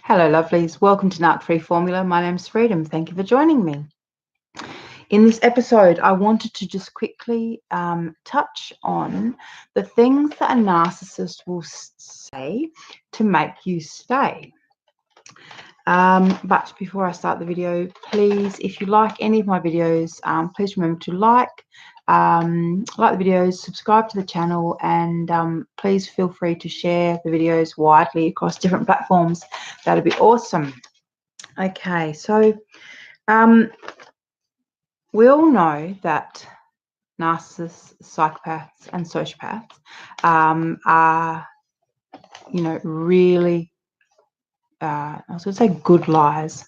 Hello, lovelies. Welcome to Narc Free Formula. My name's Freedom. Thank you for joining me. In this episode, I wanted to just quickly touch on the things that a narcissist will say to make you stay. But before I start the video, please, if you like any of my videos, please remember to like the videos, subscribe to the channel, and please feel free to share the videos widely across different platforms. That'd be awesome. Okay, so we all know that narcissists, psychopaths, and sociopaths are, really, I was going to say good liars.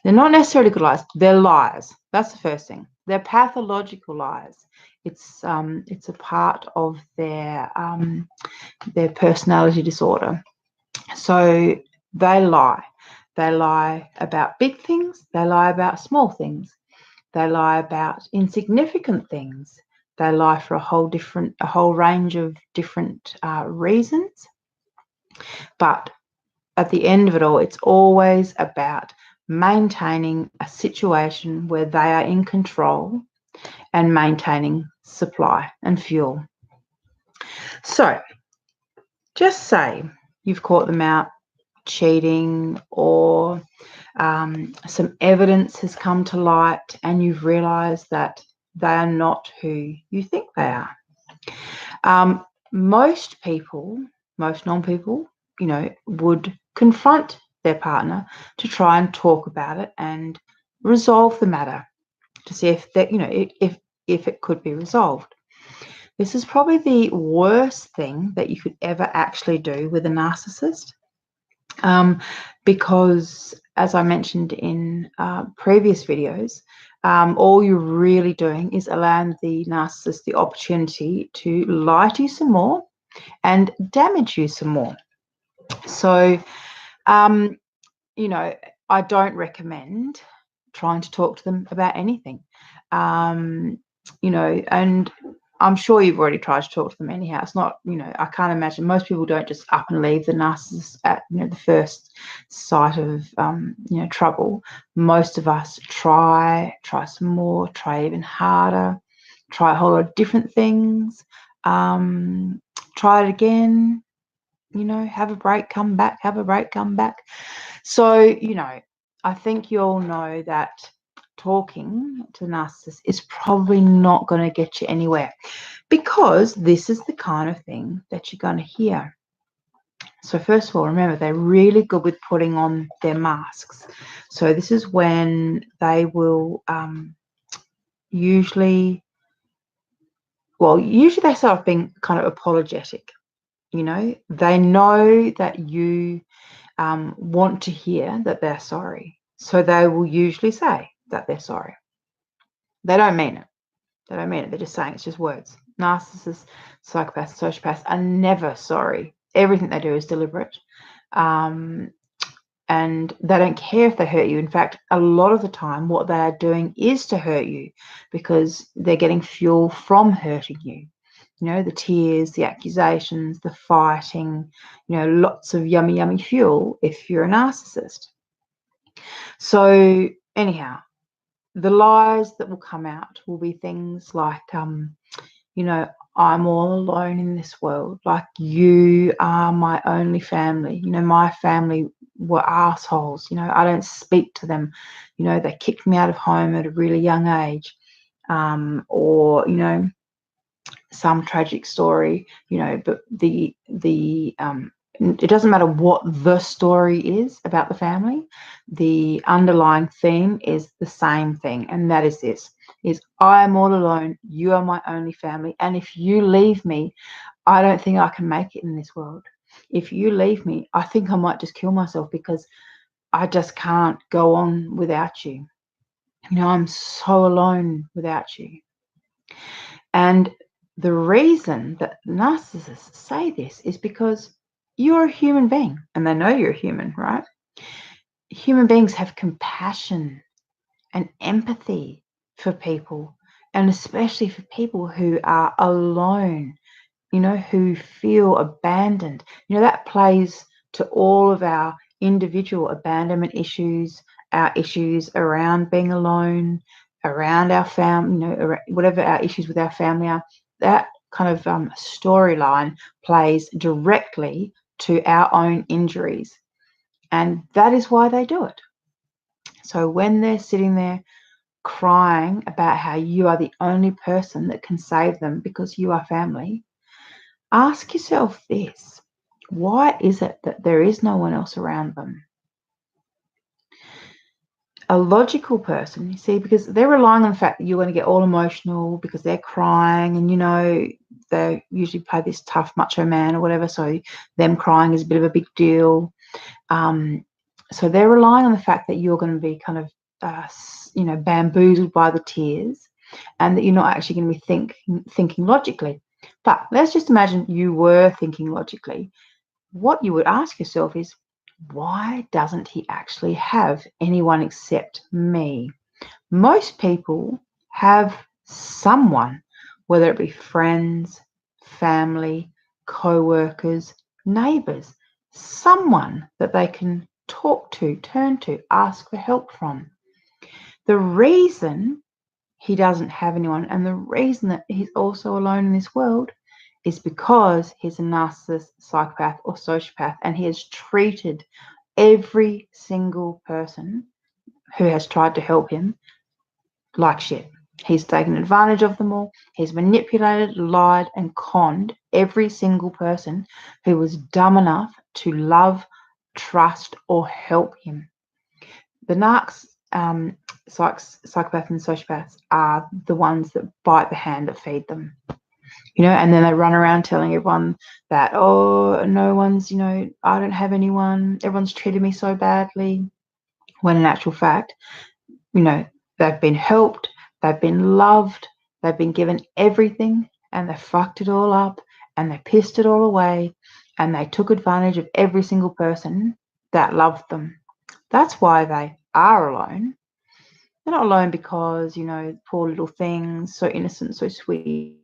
They're not necessarily good liars. They're liars. That's the first thing. They're pathological liars. It's a part of their personality disorder. So they lie. They lie about big things. They lie about small things. They lie about insignificant things. They lie for a whole range of different reasons. But at the end of it all, it's always about maintaining a situation where they are in control and maintaining supply and fuel. So just say you've caught them out cheating, or some evidence has come to light and you've realized that they are not who you think they are. Most non-people, would confront their partner to try and talk about it and resolve the matter, to see if that, if it could be resolved. This is probably the worst thing that you could ever actually do with a narcissist, because, as I mentioned in previous videos, all you're really doing is allowing the narcissist the opportunity to lie to you some more and damage you some more. So, I don't recommend trying to talk to them about anything. And I'm sure you've already tried to talk to them anyhow. It's not, I can't imagine. Most people don't just up and leave the narcissist at, the first sight of, trouble. Most of us try some more, try even harder, try a whole lot of different things, try it again, have a break, come back, have a break, come back. So, I think you all know that talking to the narcissist is probably not going to get you anywhere, because this is the kind of thing that you're going to hear. So first of all, remember, they're really good with putting on their masks. So this is when they will usually they start off being kind of apologetic. They know that you want to hear that they're sorry. So they will usually say that they're sorry. They don't mean it. They're just saying, it's just words. Narcissists, psychopaths, sociopaths are never sorry. Everything they do is deliberate. And they don't care if they hurt you. In fact, a lot of the time, what they are doing is to hurt you, because they're getting fuel from hurting you. The tears, the accusations, the fighting, lots of yummy, yummy fuel if you're a narcissist. So anyhow, the lies that will come out will be things like, I'm all alone in this world. Like, you are my only family. My family were assholes. I don't speak to them. They kicked me out of home at a really young age. Or, some tragic story, but it doesn't matter what the story is about the family. The underlying theme is the same thing, and that is this: I am all alone. You are my only family, and if you leave me, I don't think I can make it in this world. If you leave me, I think I might just kill myself, because I just can't go on without you. I'm so alone without you. And the reason that narcissists say this is because you're a human being, and they know you're a human, right? Human beings have compassion and empathy for people, and especially for people who are alone, who feel abandoned. That plays to all of our individual abandonment issues, our issues around being alone, around our family, whatever our issues with our family are, that kind of storyline plays directly to our own injuries. And that is why they do it. So when they're sitting there crying about how you are the only person that can save them because you are family, ask yourself this: why is it that there is no one else around them? A logical person, you see, because they're relying on the fact that you're going to get all emotional because they're crying, and they usually play this tough macho man or whatever, so them crying is a bit of a big deal. So they're relying on the fact that you're going to be kind of bamboozled by the tears, and that you're not actually going to be thinking logically. But let's just imagine you were thinking logically. What you would ask yourself is, why doesn't he actually have anyone except me? Most people have someone, whether it be friends, family, co-workers, neighbors, someone that they can talk to, turn to, ask for help from. The reason he doesn't have anyone, and the reason that he's also alone in this world, is because he's a narcissist, psychopath, or sociopath, and he has treated every single person who has tried to help him like shit. He's taken advantage of them all. He's manipulated, lied, and conned every single person who was dumb enough to love, trust, or help him. The narcs, psychopaths, and sociopaths are the ones that bite the hand that feed them. And then they run around telling everyone that, oh, no one's, I don't have anyone, everyone's treated me so badly. When in actual fact, they've been helped, they've been loved, they've been given everything, and they fucked it all up, and they pissed it all away, and they took advantage of every single person that loved them. That's why they are alone. They're not alone because, poor little things, so innocent, so sweet.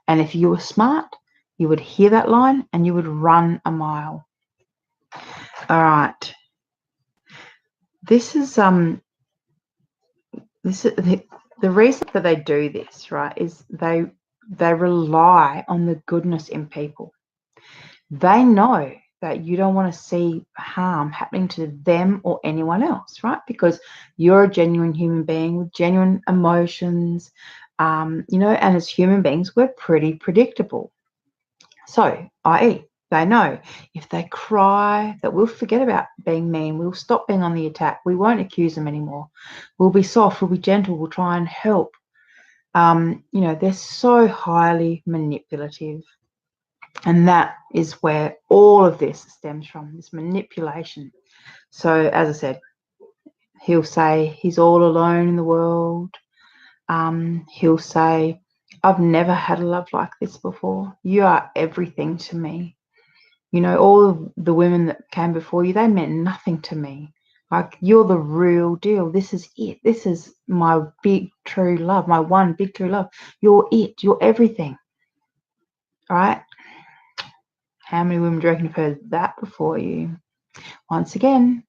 And if you were smart, you would hear that line and you would run a mile. All right. This is the reason that they do this, right, is they rely on the goodness in people. They know that you don't want to see harm happening to them or anyone else, right? Because you're a genuine human being with genuine emotions, and as human beings, we're pretty predictable. So, i.e., they know if they cry that we'll forget about being mean, we'll stop being on the attack, we won't accuse them anymore, we'll be soft, we'll be gentle, we'll try and help. They're so highly manipulative. And that is where all of this stems from, this manipulation. So, as I said, he'll say he's all alone in the world. He'll say, I've never had a love like this before. You are everything to me. All of the women that came before you, they meant nothing to me. Like, you're the real deal. This is it. This is my big true love, my one big true love. You're it. You're everything. All right? How many women do you reckon have heard that before you? Once again,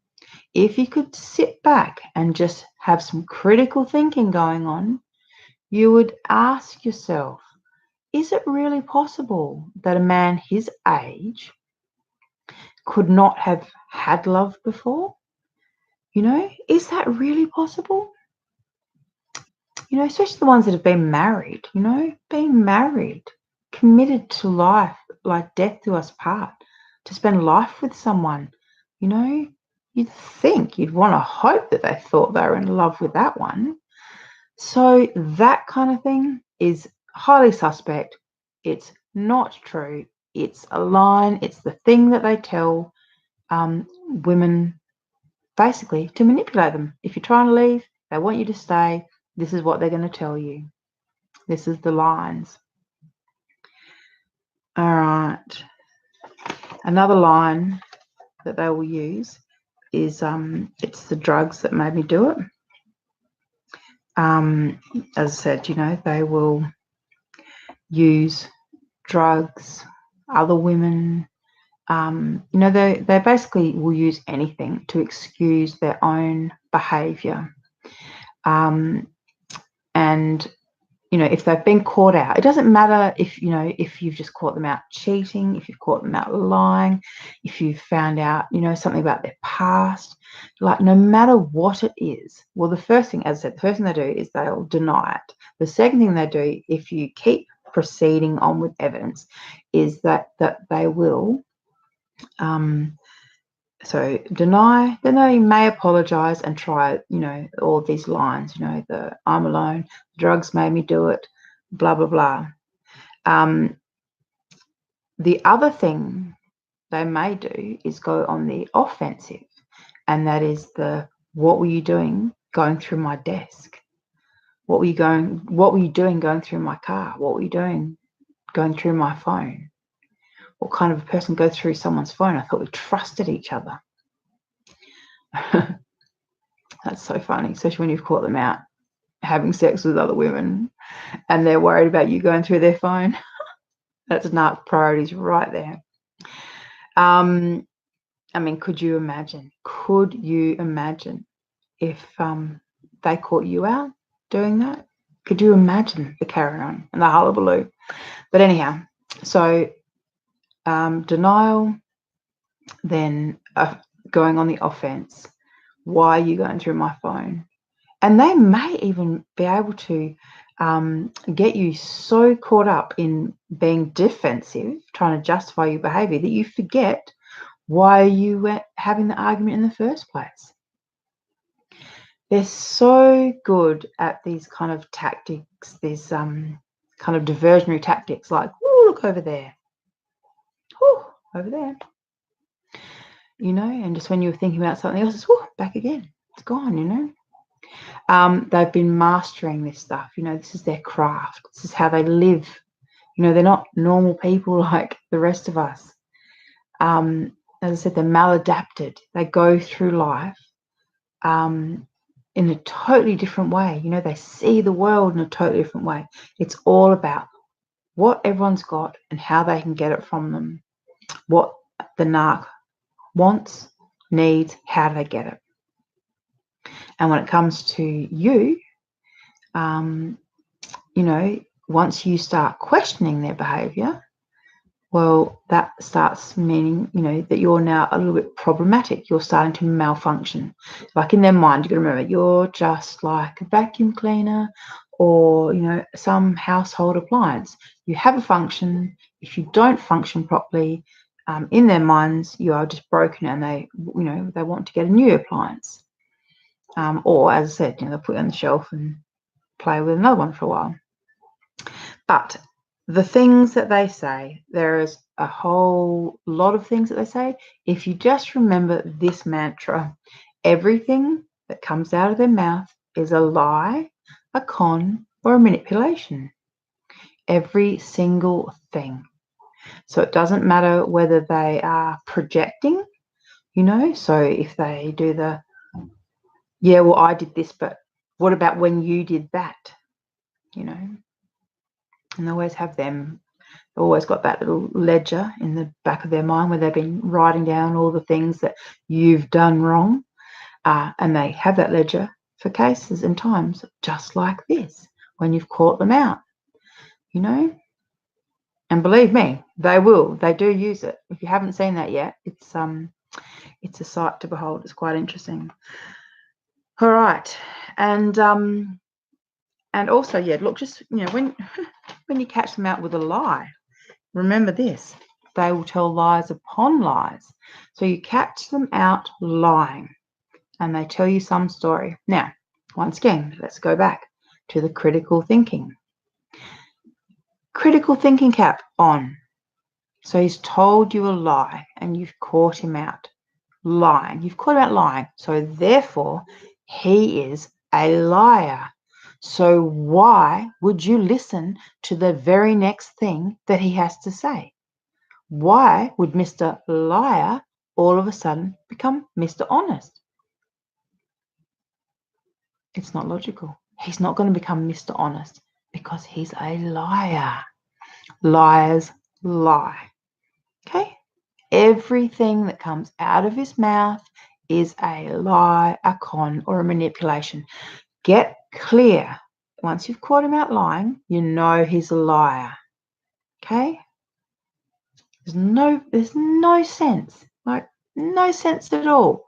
if you could sit back and just have some critical thinking going on, you would ask yourself, is it really possible that a man his age could not have had love before? Is that really possible? Especially the ones that have been married, being married, committed to life, like death do us part, to spend life with someone, you'd think, you'd want to hope that they thought they were in love with that one. So that kind of thing is highly suspect. It's not true. It's a line. It's the thing that they tell women, basically, to manipulate them. If you're trying to leave, they want you to stay. This is what they're going to tell you. This is the lines. All right. Another line that they will use is, it's the drugs that made me do it. As I said, they will use drugs, other women. They basically will use anything to excuse their own behavior. And if they've been caught out, it doesn't matter if you've just caught them out cheating, if you've caught them out lying, if you've found out, something about their past, like no matter what it is. Well, the first thing, as I said, the first thing they do is they'll deny it. The second thing they do, if you keep proceeding on with evidence, is that they will so deny, then they may apologize and try, all these lines, the I'm alone, drugs made me do it, blah, blah, blah. The other thing they may do is go on the offensive, and that is what were you doing going through my desk? What were you doing going through my car? What were you doing going through my phone? What kind of a person goes through someone's phone? I thought we trusted each other. That's so funny, especially when you've caught them out having sex with other women and they're worried about you going through their phone. That's narc priorities right there. Could you imagine if they caught you out doing that? Could you imagine the carry-on and the hullabaloo? But anyhow, so denial, then going on the offense. Why are you going through my phone? And they may even be able to get you so caught up in being defensive, trying to justify your behavior, that you forget why you were having the argument in the first place. They're so good at these kind of tactics, these kind of diversionary tactics, like, oh, look over there. Oh, over there. And just when you were thinking about something else, it's back again. It's gone, They've been mastering this stuff. This is their craft. This is how they live. They're not normal people like the rest of us. As I said, they're maladapted. They go through life in a totally different way. They see the world in a totally different way. It's all about what everyone's got and how they can get it from them. What the narc wants, needs, how do they get it? And when it comes to you, once you start questioning their behavior, well, that starts meaning, that you're now a little bit problematic. You're starting to malfunction. Like in their mind, you've got to remember, you're just like a vacuum cleaner or, some household appliance. You have a function. If you don't function properly, in their minds, you are just broken and they want to get a new appliance. Or, as I said, they'll put it on the shelf and play with another one for a while. But the things that they say, there is a whole lot of things that they say. If you just remember this mantra, everything that comes out of their mouth is a lie, a con, or a manipulation. Every single thing. So it doesn't matter whether they are projecting, so if they do well, I did this, but what about when you did that? And they always have they've always got that little ledger in the back of their mind where they've been writing down all the things that you've done wrong. And they have that ledger for cases and times just like this, when you've caught them out, And believe me, they will. They do use it. If you haven't seen that yet, it's a sight to behold. It's quite interesting. All right. And also, look, just, when you catch them out with a lie, remember this, they will tell lies upon lies. So you catch them out lying and they tell you some story. Now, once again, let's go back to the critical thinking. Critical thinking cap on. So he's told you a lie and you've caught him out lying. You've caught him out lying. So therefore, he is a liar. So why would you listen to the very next thing that he has to say? Why would Mr. Liar all of a sudden become Mr. Honest? It's not logical. He's not going to become Mr. Honest because he's a liar. Liars lie. Okay? Everything that comes out of his mouth is a lie, a con, or a manipulation. Get clear. Once you've caught him out lying, you know he's a liar. Okay? There's no sense, like no sense at all,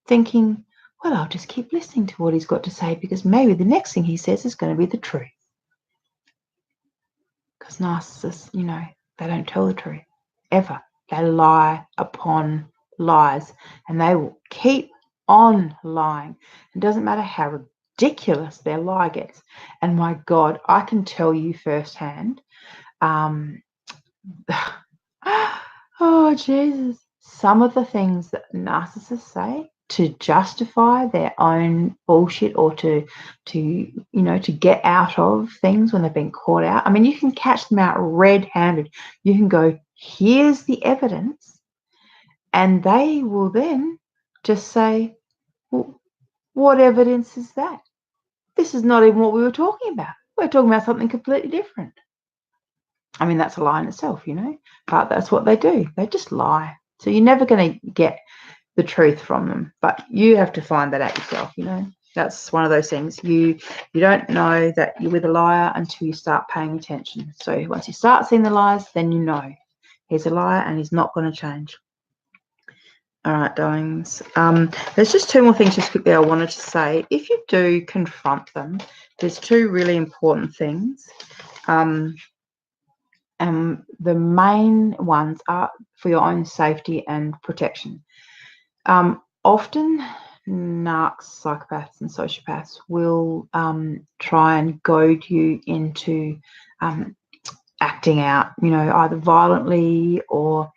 thinking, well, I'll just keep listening to what he's got to say because maybe the next thing he says is going to be the truth. Because narcissists, they don't tell the truth, ever. They lie upon lies, and they will keep on lying. It doesn't matter how ridiculous their lie gets. And my God, I can tell you firsthand, oh, Jesus, some of the things that narcissists say to justify their own bullshit or to get out of things when they've been caught out. I mean, you can catch them out red-handed. You can go, here's the evidence, and they will then just say, well, what evidence is that? This is not even what we were talking about. We're talking about something completely different. I mean, that's a lie in itself, but that's what they do. They just lie. So you're never going to get the truth from them, but you have to find that out yourself. That's one of those things. You don't know that you're with a liar until you start paying attention. So once you start seeing the lies, then you know he's a liar and he's not going to change. All right, darlings. There's just two more things just quickly I wanted to say. If you do confront them, there's two really important things. The main ones are for your own safety and protection. Often narcs, psychopaths and sociopaths will try and goad you into acting out, either violently or,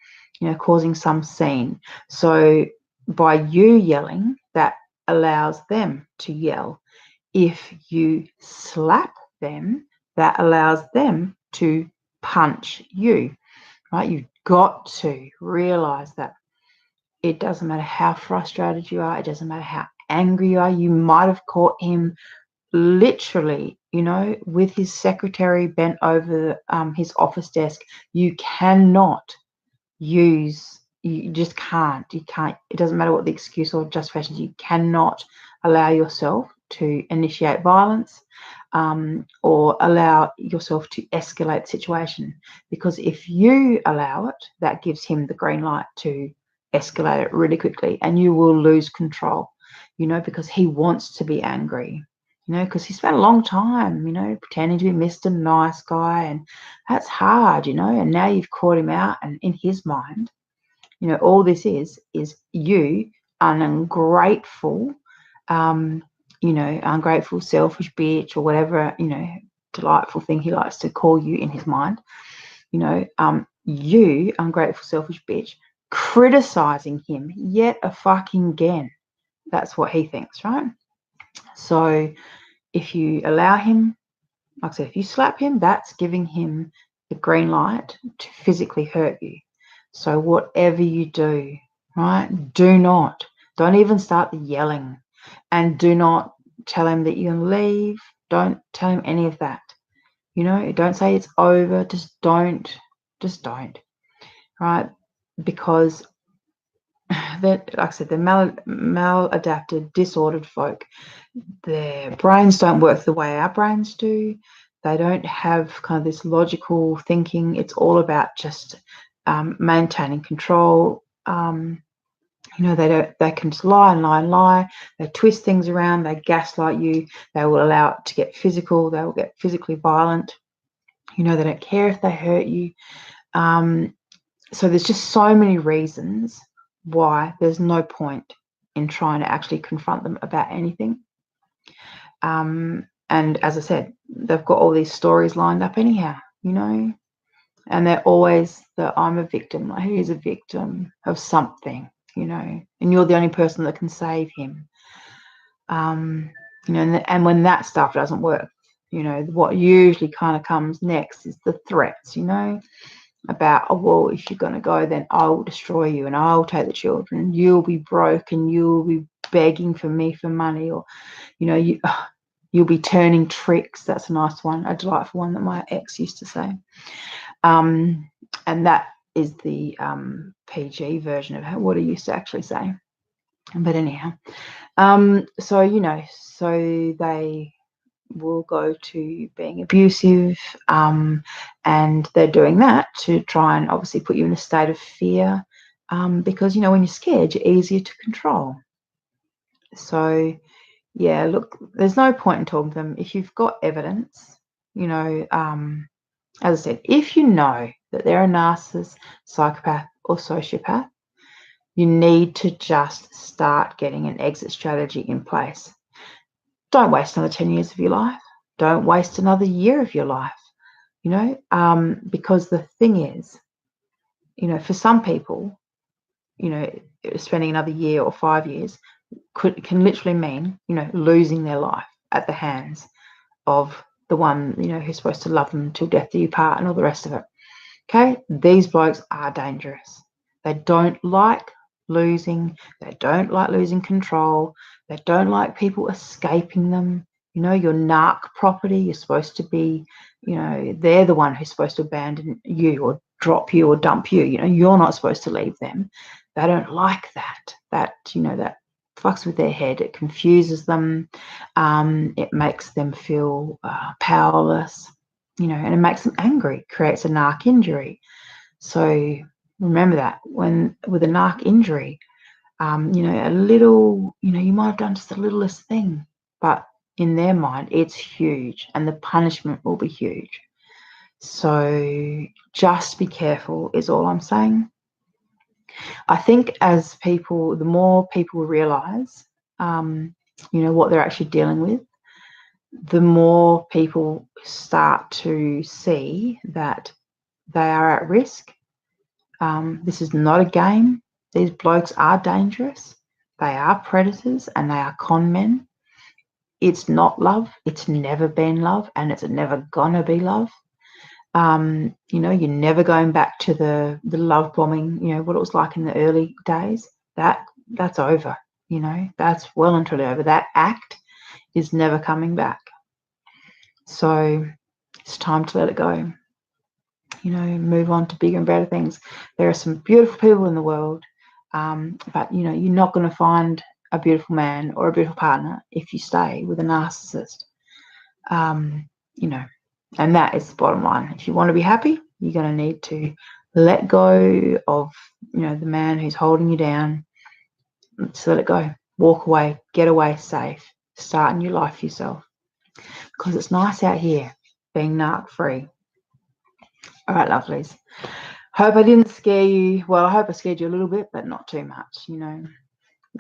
causing some scene. So by you yelling, that allows them to yell. If you slap them, that allows them to punch you, right? You've got to realize that it doesn't matter how frustrated you are. It doesn't matter how angry you are. You might have caught him literally, with his secretary bent over his office desk. You just can't. It doesn't matter what the excuse or justification is. You cannot allow yourself to initiate violence or allow yourself to escalate the situation, because if you allow it, that gives him the green light to escalate it really quickly, and you will lose control, because he wants to be angry, because he spent a long time, pretending to be Mr. Nice Guy, and that's hard, and now you've caught him out, and in his mind, all this is you, an ungrateful, ungrateful, selfish bitch, or whatever, delightful thing he likes to call you in his mind, you, ungrateful, selfish bitch, criticizing him yet a fucking again. That's what he thinks, right? So if you allow him, like I said, if you slap him, that's giving him the green light to physically hurt you. So whatever you do, right, don't even start the yelling, and do not tell him that you can leave. Don't tell him any of that. Don't say it's over. Just don't, right? Because like I said, they're maladapted, disordered folk. Their brains don't work the way our brains do. They don't have kind of this logical thinking. It's all about just maintaining control. They can just lie and lie and lie. They twist things around. They gaslight you. They will allow it to get physical. They will get physically violent. They don't care if they hurt you. So there's just so many reasons why there's no point in trying to actually confront them about anything. And as I said, they've got all these stories lined up anyhow, and they're always I'm a victim. Like, he's a victim of something, and you're the only person that can save him. And when that stuff doesn't work, what usually kind of comes next is the threats, about, oh, well, if you're going to go, then I'll destroy you and I'll take the children. You'll be broke and you'll be begging for me for money, or, you'll be turning tricks. That's a nice one, a delightful one that my ex used to say. And that is the PG version of what I used to actually say. But anyhow, so, you know, so they will go to being abusive, and they're doing that to try and obviously put you in a state of fear, because, you know, when you're scared, you're easier to control. So, yeah, look, there's no point in talking to them if you've got evidence, you know. As I said, if you know that they're a narcissist, psychopath, or sociopath, you need to just start getting an exit strategy in place. Don't waste another 10 years of your life. Don't waste another year of your life, you know, because the thing is, you know, for some people, you know, spending another year or 5 years can literally mean, you know, losing their life at the hands of the one, you know, who's supposed to love them till death do you part and all the rest of it. Okay, these blokes are dangerous. They don't like losing. They don't like losing control. They don't like people escaping them. You know, your narc property, you're supposed to be, you know, they're the one who's supposed to abandon you or drop you or dump you. You know, you're not supposed to leave them. They don't like that. That, you know, that fucks with their head. It confuses them. It makes them feel powerless, you know, and it makes them angry, creates a narc injury. So remember that when with a narc injury, you know, a little, you know, you might have done just the littlest thing, but in their mind, it's huge and the punishment will be huge. So just be careful is all I'm saying. I think as people, the more people realize, you know, what they're actually dealing with, the more people start to see that they are at risk. This is not a game. These blokes are dangerous. They are predators and they are con men. It's not love. It's never been love, and it's never gonna be love. You know, you're never going back to the love bombing, you know, what it was like in the early days. That's over, you know, that's well and truly over. That act is never coming back. So it's time to let it go. You know, move on to bigger and better things. There are some beautiful people in the world, but, you know, you're not going to find a beautiful man or a beautiful partner if you stay with a narcissist. You know, and that is the bottom line. If you want to be happy, you're going to need to let go of, you know, the man who's holding you down. Just let it go. Walk away. Get away safe. Start a new life for yourself. Because it's nice out here being narc free. All right, lovelies. Hope I didn't scare you. Well, I hope I scared you a little bit, but not too much, you know.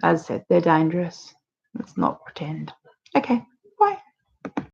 As I said, they're dangerous. Let's not pretend. Okay, bye.